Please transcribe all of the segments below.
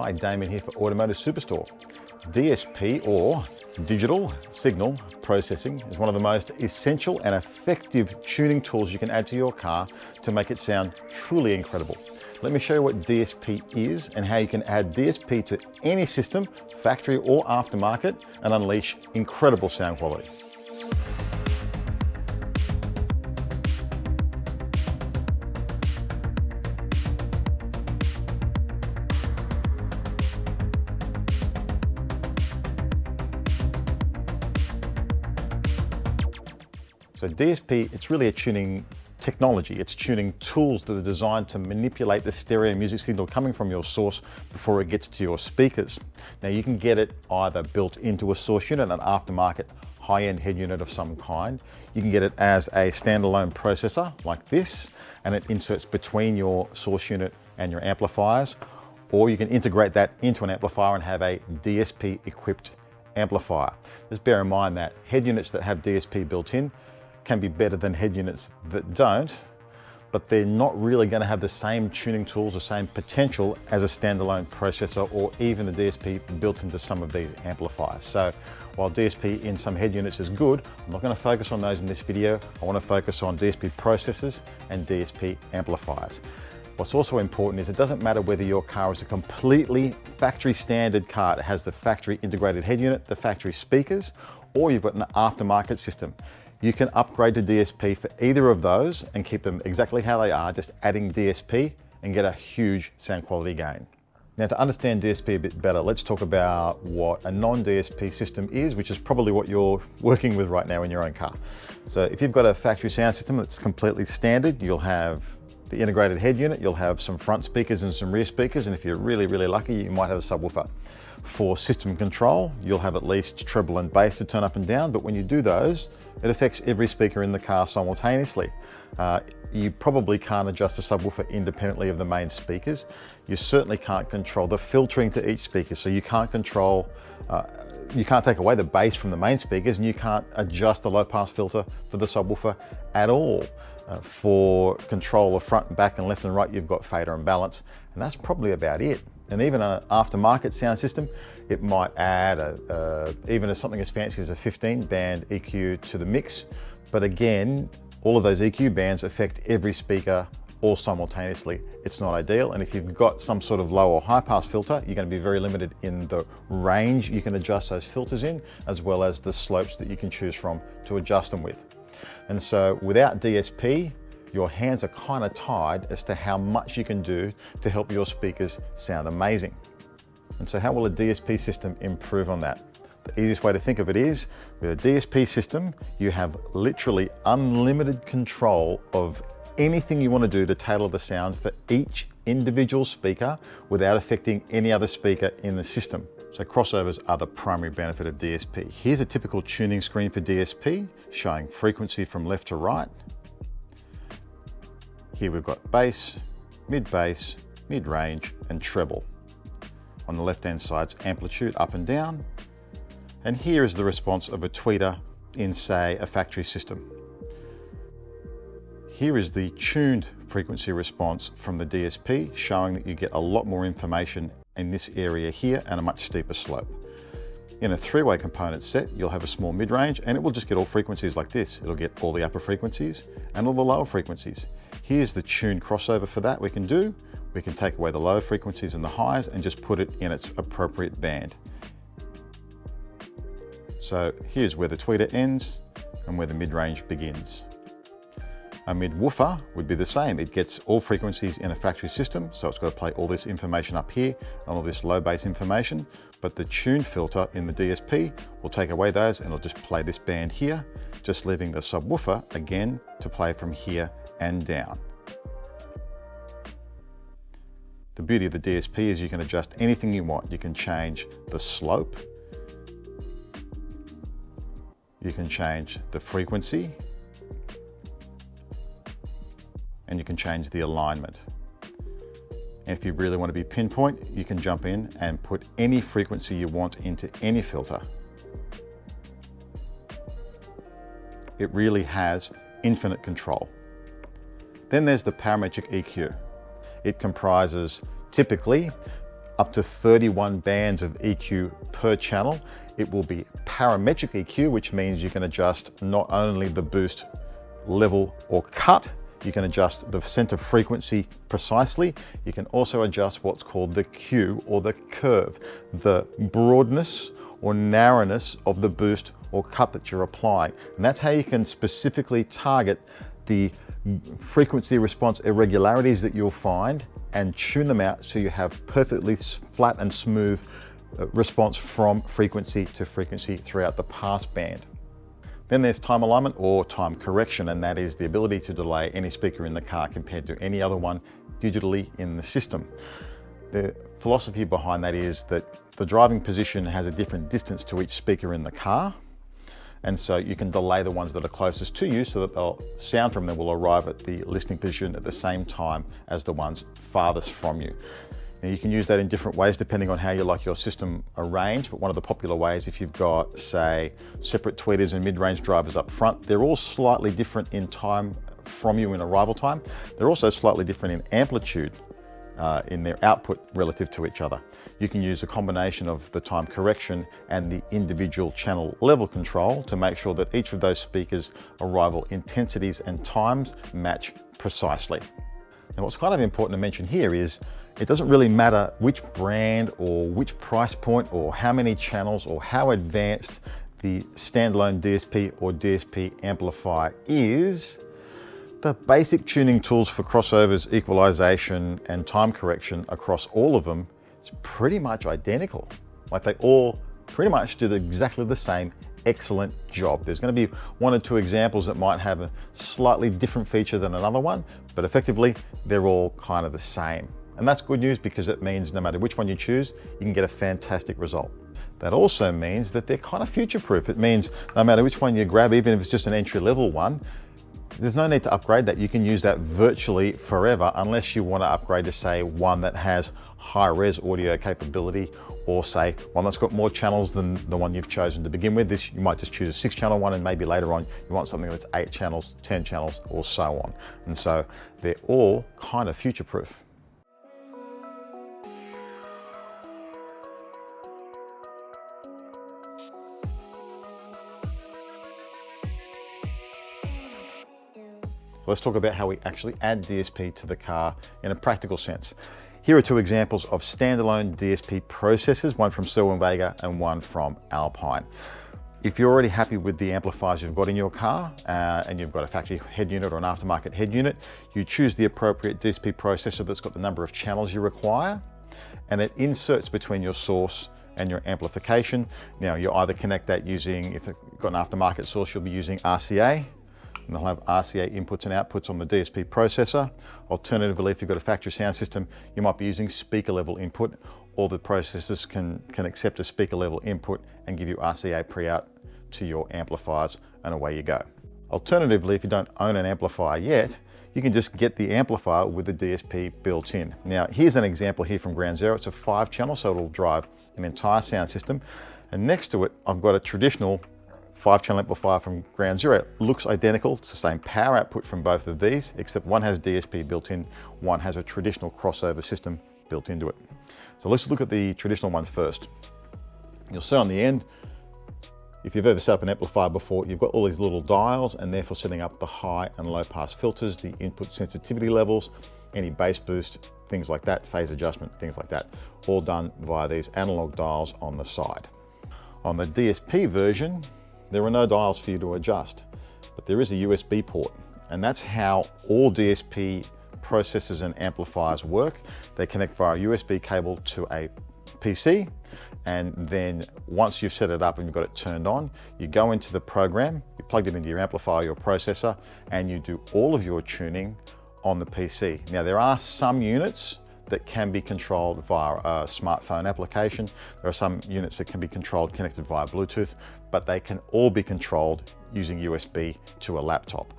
Hi, Damien here for Automotive Superstore. DSP, or Digital Signal Processing, is one of the most essential and effective tuning tools you can add to your car to make it sound truly incredible. Let me show you what DSP is and how you can add DSP to any system, factory or aftermarket, and unleash incredible sound quality. So DSP, it's really a tuning technology. It's tuning tools that are designed to manipulate the stereo music signal coming from your source before it gets to your speakers. Now you can get it either built into a source unit, an aftermarket high-end head unit of some kind. You can get it as a standalone processor like this, and it inserts between your source unit and your amplifiers, or you can integrate that into an amplifier and have a DSP equipped amplifier. Just bear in mind that head units that have DSP built in can be better than head units that don't, but they're not really going to have the same tuning tools, the same potential as a standalone processor or even the DSP built into some of these amplifiers. So while DSP in some head units is good, I'm not going to focus on those in this video. I want to focus on DSP processors and DSP amplifiers. What's also important is it doesn't matter whether your car is a completely factory standard car. It has the factory integrated head unit, the factory speakers, or you've got an aftermarket system. You can upgrade to DSP for either of those and keep them exactly how they are, just adding DSP, and get a huge sound quality gain. Now, to understand DSP a bit better, let's talk about what a non-DSP system is, which is probably what you're working with right now in your own car. So if you've got a factory sound system that's completely standard, you'll have the integrated head unit, you'll have some front speakers and some rear speakers, and if you're really, really lucky, you might have a subwoofer. For system control, you'll have at least treble and bass to turn up and down, but when you do those, it affects every speaker in the car simultaneously. You probably can't adjust the subwoofer independently of the main speakers. You certainly can't control the filtering to each speaker, so you can't control, you can't take away the bass from the main speakers, and you can't adjust the low pass filter for the subwoofer at all. For control of front and back and left and right, you've got fader and balance, and that's probably about it. And even an aftermarket sound system, it might add even something as fancy as a 15-band EQ to the mix. But again, all of those EQ bands affect every speaker all simultaneously. It's not ideal. And if you've got some sort of low or high pass filter, you're going to be very limited in the range you can adjust those filters in, as well as the slopes that you can choose from to adjust them with. And so without DSP, your hands are kind of tied as to how much you can do to help your speakers sound amazing. And so how will a DSP system improve on that? The easiest way to think of it is, with a DSP system, you have literally unlimited control of anything you want to do to tailor the sound for each individual speaker without affecting any other speaker in the system. So crossovers are the primary benefit of DSP. Here's a typical tuning screen for DSP, showing frequency from left to right. Here we've got bass, mid-range, and treble. On the left-hand side's amplitude up and down. And here is the response of a tweeter in, say, a factory system. Here is the tuned frequency response from the DSP, showing that you get a lot more information in this area here and a much steeper slope. In a three-way component set, you'll have a small mid-range, and it will just get all frequencies like this. It'll get all the upper frequencies and all the lower frequencies. Here's the tuned crossover for that we can do. We can take away the low frequencies and the highs and just put it in its appropriate band. So here's where the tweeter ends and where the mid-range begins. A mid-woofer would be the same. It gets all frequencies in a factory system, so it's got to play all this information up here and all this low bass information, but the tune filter in the DSP will take away those and it'll just play this band here, just leaving the subwoofer again to play from here and down. The beauty of the DSP is you can adjust anything you want. You can change the slope, you can change the frequency, and you can change the alignment. And if you really want to be pinpoint, you can jump in and put any frequency you want into any filter. It really has infinite control. Then there's the parametric EQ. It comprises typically up to 31 bands of EQ per channel. It will be parametric EQ, which means you can adjust not only the boost level or cut, you can adjust the center frequency precisely. You can also adjust what's called the Q or the curve, the broadness or narrowness of the boost or cut that you're applying. And that's how you can specifically target the frequency response irregularities that you'll find and tune them out so you have perfectly flat and smooth response from frequency to frequency throughout the pass band. Then there's time alignment or time correction, and that is the ability to delay any speaker in the car compared to any other one digitally in the system. The philosophy behind that is that the driving position has a different distance to each speaker in the car, and so you can delay the ones that are closest to you so that the sound from them will arrive at the listening position at the same time as the ones farthest from you. Now, you can use that in different ways depending on how you like your system arranged, but one of the popular ways, if you've got, say, separate tweeters and mid-range drivers up front, they're all slightly different in time from you in arrival time. They're also slightly different in amplitude in their output relative to each other. You can use a combination of the time correction and the individual channel level control to make sure that each of those speakers' arrival intensities and times match precisely. Now, what's kind of important to mention here is it doesn't really matter which brand or which price point or how many channels or how advanced the standalone DSP or DSP amplifier is. The basic tuning tools for crossovers, equalization, and time correction across all of them is pretty much identical. Like, they all pretty much do exactly the same excellent job. There's going to be one or two examples that might have a slightly different feature than another one, but effectively they're all kind of the same. And that's good news because it means no matter which one you choose, you can get a fantastic result. That also means that they're kind of future-proof. It means no matter which one you grab, even if it's just an entry-level one, there's no need to upgrade that. You can use that virtually forever unless you want to upgrade to, say, one that has high-res audio capability, or say one that's got more channels than the one you've chosen to begin with. This, you might just choose a 6-channel one, and maybe later on you want something that's 8 channels, 10 channels, or so on. And so they're all kind of future-proof. Let's talk about how we actually add DSP to the car in a practical sense. Here are two examples of standalone DSP processors, one from Cerwin-Vega and one from Alpine. If you're already happy with the amplifiers you've got in your car and you've got a factory head unit or an aftermarket head unit, you choose the appropriate DSP processor that's got the number of channels you require, and it inserts between your source and your amplification. Now, you either connect that using, if you've got an aftermarket source, you'll be using RCA, and they'll have RCA inputs and outputs on the DSP processor. Alternatively, if you've got a factory sound system, you might be using speaker level input. All the processors can accept a speaker level input and give you RCA pre-out to your amplifiers, and away you go. Alternatively, if you don't own an amplifier yet, you can just get the amplifier with the DSP built in. Now, here's an example here from Ground Zero. It's a 5-channel, so it'll drive an entire sound system. And next to it, I've got a traditional 5-channel amplifier from Ground Zero. It looks identical. It's the same power output from both of these, except one has DSP built in, one has a traditional crossover system built into it. So let's look at the traditional one first. You'll see on the end, if you've ever set up an amplifier before, you've got all these little dials, and therefore setting up the high and low pass filters, the input sensitivity levels, any bass boost, things like that, phase adjustment, things like that, all done via these analog dials on the side. On the DSP version, there are no dials for you to adjust, but there is a USB port, and that's how all DSP processors and amplifiers work. They connect via a USB cable to a PC, and then once you've set it up and you've got it turned on, you go into the program, you plug it into your amplifier, your processor, and you do all of your tuning on the PC. Now, there are some units that can be controlled via a smartphone application. There are some units that can be controlled connected via Bluetooth, but they can all be controlled using USB to a laptop.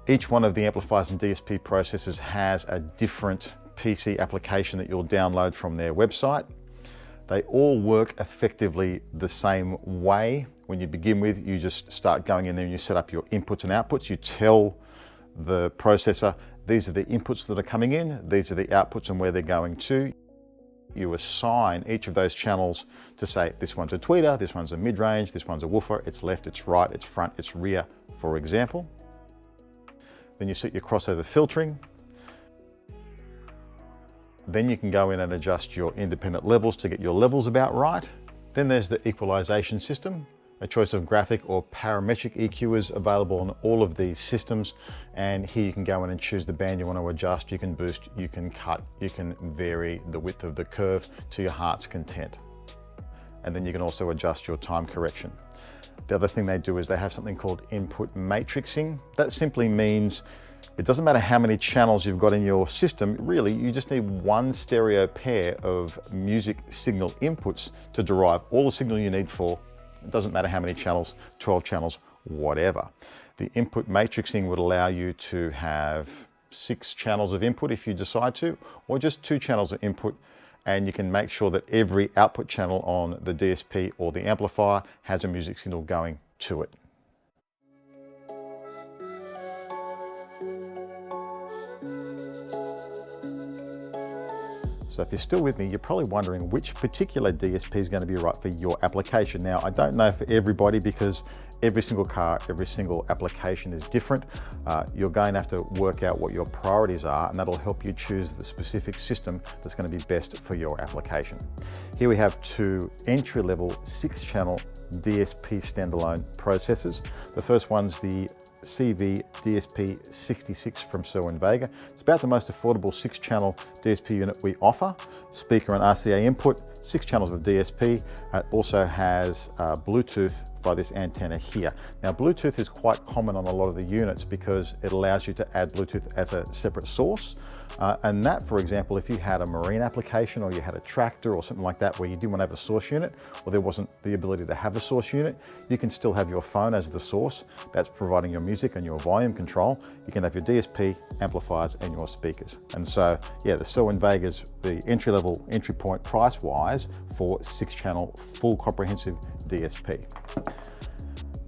Each one of the amplifiers and DSP processors has a different PC application that you'll download from their website. They all work effectively the same way. When you begin with, you just start going in there and you set up your inputs and outputs. You tell the processor, these are the inputs that are coming in, these are the outputs and where they're going to. You assign each of those channels to say, this one's a tweeter, this one's a mid-range, this one's a woofer, it's left, it's right, it's front, it's rear, for example. Then you set your crossover filtering. Then you can go in and adjust your independent levels to get your levels about right. Then there's the equalization system. A choice of graphic or parametric EQ is available on all of these systems. And here you can go in and choose the band you want to adjust. You can boost, you can cut, you can vary the width of the curve to your heart's content. And then you can also adjust your time correction. The other thing they do is they have something called input matrixing. That simply means it doesn't matter how many channels you've got in your system, really, you just need one stereo pair of music signal inputs to derive all the signal you need for, it doesn't matter how many channels, 12 channels, whatever. The input matrixing would allow you to have 6 channels of input if you decide to, or just 2 channels of input, and you can make sure that every output channel on the DSP or the amplifier has a music signal going to it. So if you're still with me, you're probably wondering which particular DSP is going to be right for your application. Now, I don't know for everybody because every single car, every single application is different. You're going to have to work out what your priorities are, and that'll help you choose the specific system that's going to be best for your application. Here we have 2 entry-level 6-channel DSP standalone processors. The first one's the CV DSP 66 from Vega. It's about the most affordable 6-channel DSP unit we offer. Speaker and RCA input, 6 channels of DSP. It also has Bluetooth via this antenna here. Now, Bluetooth is quite common on a lot of the units because it allows you to add Bluetooth as a separate source. And that, for example, if you had a marine application or you had a tractor or something like that where you didn't want to have a source unit, or there wasn't the ability to have a source unit, you can still have your phone as the source. That's providing your music and your volume control. You can have your DSP, amplifiers, and your speakers. And so, yeah, the Vega's the entry-level entry point price-wise for 6-channel full comprehensive DSP.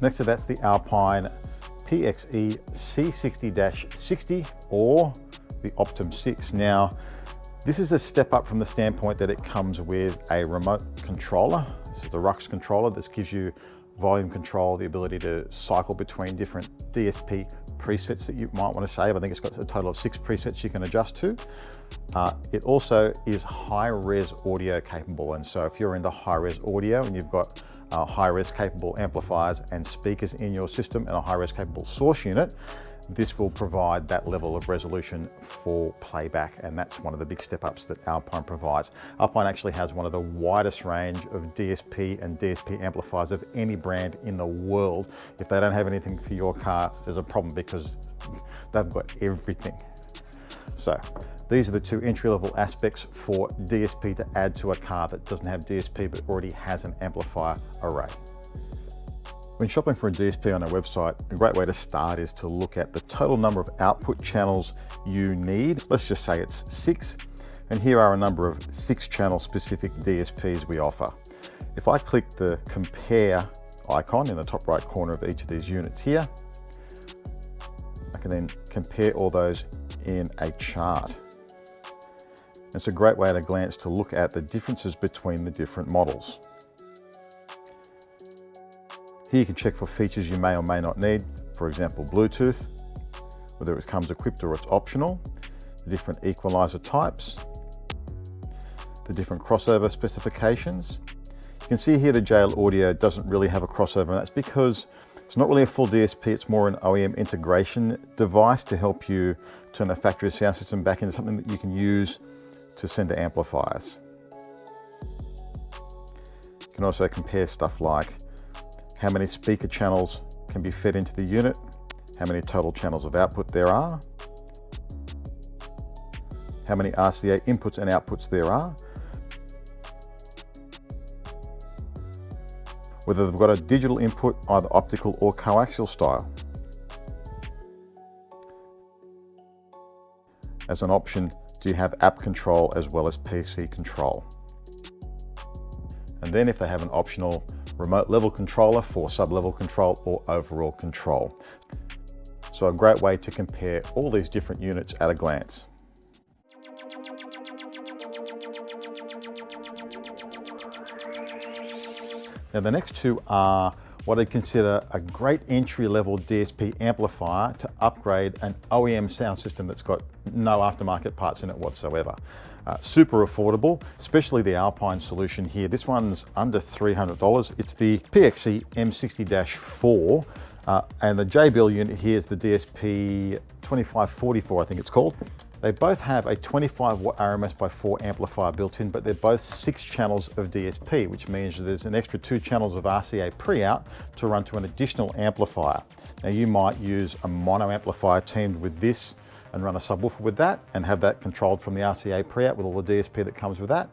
Next to that's the Alpine PXE C60-60 or the Optim 6. Now, this is a step up from the standpoint that it comes with a remote controller. This is the Rux controller. This gives you volume control, the ability to cycle between different DSP presets that you might want to save. I think it's got a total of 6 presets you can adjust to. It also is high-res audio capable, and so if you're into high-res audio and you've got high-res capable amplifiers and speakers in your system and a high-res capable source unit, this will provide that level of resolution for playback, and that's one of the big step-ups that Alpine provides. Alpine actually has one of the widest range of DSP and DSP amplifiers of any brand in the world. If they don't have anything for your car, there's a problem because they've got everything. So these are the 2 entry-level aspects for DSP to add to a car that doesn't have DSP but already has an amplifier array. When shopping for a DSP on our website, a great way to start is to look at the total number of output channels you need. Let's just say it's 6, and here are a number of 6-channel specific DSPs we offer. If I click the compare icon in the top right corner of each of these units here, I can then compare all those in a chart. It's a great way at a glance to look at the differences between the different models. Here you can check for features you may or may not need, for example Bluetooth, whether it comes equipped or it's optional, the different equalizer types, the different crossover specifications. You can see here the JL Audio doesn't really have a crossover, and that's because it's not really a full DSP, it's more an OEM integration device to help you turn a factory sound system back into something that you can use to send to amplifiers. You can also compare stuff like how many speaker channels can be fed into the unit, how many total channels of output there are, how many RCA inputs and outputs there are, whether they've got a digital input, either optical or coaxial style. As an option, do you have app control as well as PC control? And then if they have an optional remote level controller for sub-level control or overall control. So a great way to compare all these different units at a glance. Now the next two are what I'd consider a great entry-level DSP amplifier to upgrade an OEM sound system that's got no aftermarket parts in it whatsoever. Super affordable, especially the Alpine solution here. This one's under $300. It's the PXE M60-4, and the JBL unit here is the DSP 2544, I think it's called. They both have a 25 watt RMS by 4 amplifier built in, but they're both 6 channels of DSP, which means there's an extra 2 channels of RCA pre-out to run to an additional amplifier. Now you might use a mono amplifier teamed with this and run a subwoofer with that and have that controlled from the RCA pre-out with all the DSP that comes with that.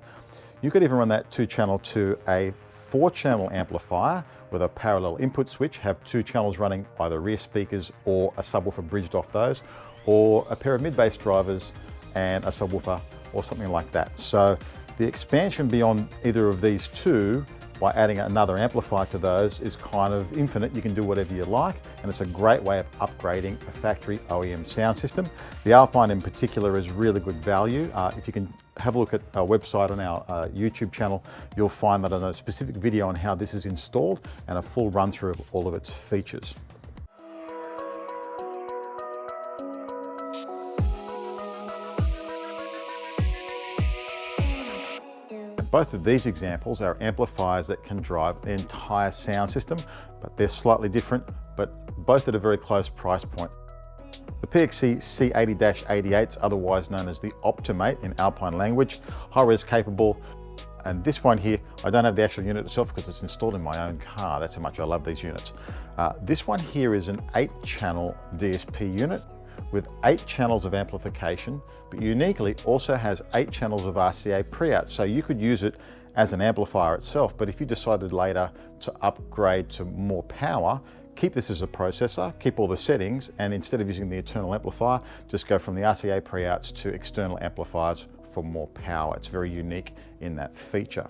You could even run that 2 channel to a 4 channel amplifier with a parallel input switch, have 2 channels running either rear speakers or a subwoofer bridged off those, or a pair of mid-bass drivers and a subwoofer or something like that. So the expansion beyond either of these two by adding another amplifier to those is kind of infinite. You can do whatever you like, and it's a great way of upgrading a factory OEM sound system. The Alpine in particular is really good value. If you can have a look at our website on our YouTube channel, you'll find that on a specific video on how this is installed and a full run through of all of its features. Both of these examples are amplifiers that can drive the entire sound system, but they're slightly different, but both at a very close price point. The PXE C80-88 is otherwise known as the Optimate in Alpine language, high-res capable, and this one here, I don't have the actual unit itself because it's installed in my own car. That's how much I love these units. This one here is an 8-channel DSP unit with 8 channels of amplification, but uniquely also has 8 channels of RCA pre-out. So you could use it as an amplifier itself, but if you decided later to upgrade to more power, keep this as a processor, keep all the settings, and instead of using the internal amplifier, just go from the RCA pre-outs to external amplifiers for more power. It's very unique in that feature.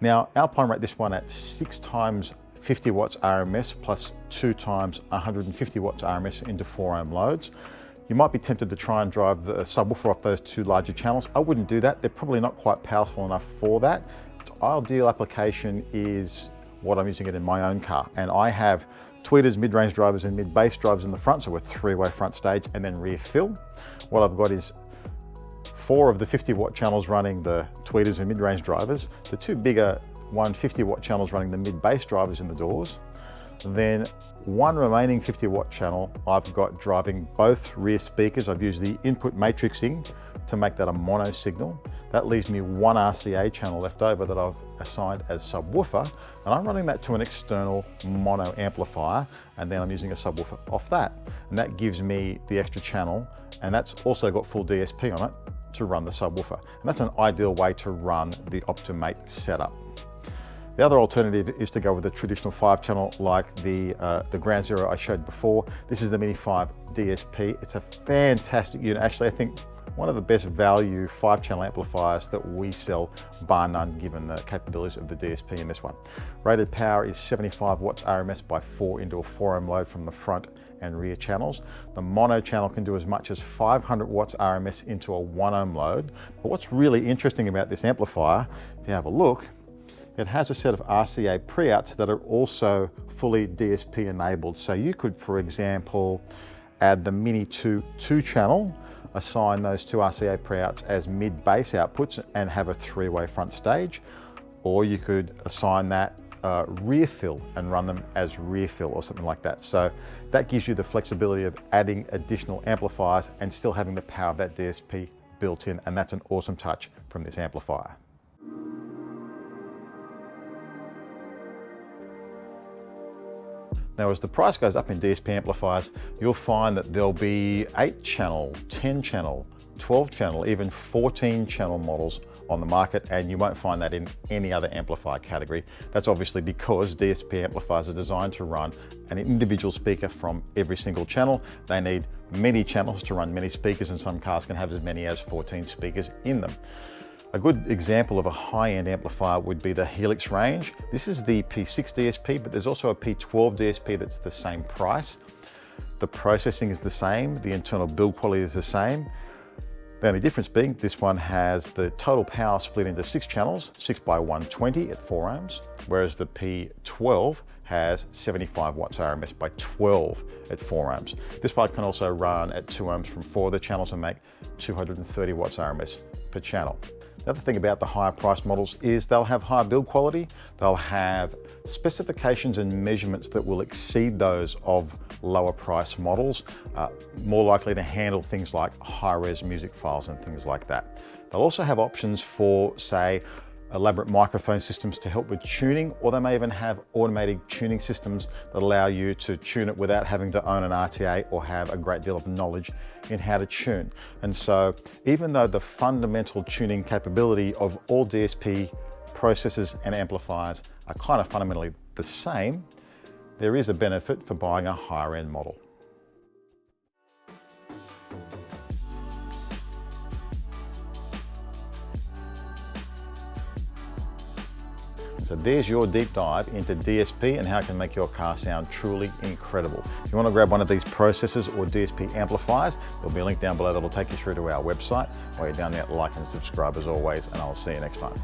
Now, Alpine rate this one at 6 times 50 watts RMS plus 2 times 150 watts RMS into 4 ohm loads. You might be tempted to try and drive the subwoofer off those 2 larger channels. I wouldn't do that. They're probably not quite powerful enough for that. Its ideal application is what I'm using it in my own car. And I have tweeters, mid-range drivers and mid-bass drivers in the front, so a 3-way front stage and then rear fill. What I've got is 4 of the 50 watt channels running the tweeters and mid-range drivers, the 2 bigger 150 watt channels running the mid-bass drivers in the doors, then 1 remaining 50 watt channel I've got driving both rear speakers. I've used the input matrixing to make that a mono signal. That leaves me 1 RCA channel left over that I've assigned as subwoofer, and I'm running that to an external mono amplifier, and then I'm using a subwoofer off that. And that gives me the extra channel, and that's also got full DSP on it to run the subwoofer. And that's an ideal way to run the Optimate setup. The other alternative is to go with a traditional 5-channel like the Ground Zero I showed before. This is the Mini 5 DSP. It's a fantastic unit. Actually, I think one of the best value 5-channel amplifiers that we sell, bar none, given the capabilities of the DSP in this one. Rated power is 75 watts RMS by 4 into a 4 ohm load from the front and rear channels. The mono channel can do as much as 500 watts RMS into a 1 ohm load. But what's really interesting about this amplifier, if you have a look, it has a set of RCA pre-outs that are also fully DSP enabled. So you could, for example, add the Mini 2 2-channel, assign those 2 RCA pre-outs as mid-bass outputs and have a 3-way front stage. Or you could assign that rear fill and run them as rear fill or something like that. So that gives you the flexibility of adding additional amplifiers and still having the power of that DSP built in, and that's an awesome touch from this amplifier. Now, as the price goes up in DSP amplifiers, you'll find that there'll be 8-channel, 10-channel, 12-channel, even 14-channel models on the market, and you won't find that in any other amplifier category. That's obviously because DSP amplifiers are designed to run an individual speaker from every single channel. They need many channels to run many speakers, and some cars can have as many as 14 speakers in them. A good example of a high-end amplifier would be the Helix range. This is the P6 DSP, but there's also a P12 DSP that's the same price. The processing is the same, the internal build quality is the same. The only difference being this one has the total power split into 6 channels, 6 by 120 at 4 ohms, whereas the P12 has 75 watts RMS by 12 at 4 ohms. This bike can also run at 2 ohms from 4 of the channels and make 230 watts RMS per channel. The other thing about the higher price models is they'll have higher build quality, they'll have specifications and measurements that will exceed those of lower price models, more likely to handle things like high-res music files and things like that. They'll also have options for, say, elaborate microphone systems to help with tuning, or they may even have automated tuning systems that allow you to tune it without having to own an RTA or have a great deal of knowledge in how to tune. And so even though the fundamental tuning capability of all DSP processors and amplifiers are kind of fundamentally the same, there is a benefit for buying a higher end model. So there's your deep dive into DSP and how it can make your car sound truly incredible. If you want to grab one of these processors or DSP amplifiers, there'll be a link down below that'll take you through to our website. While you're down there, like and subscribe as always, and I'll see you next time.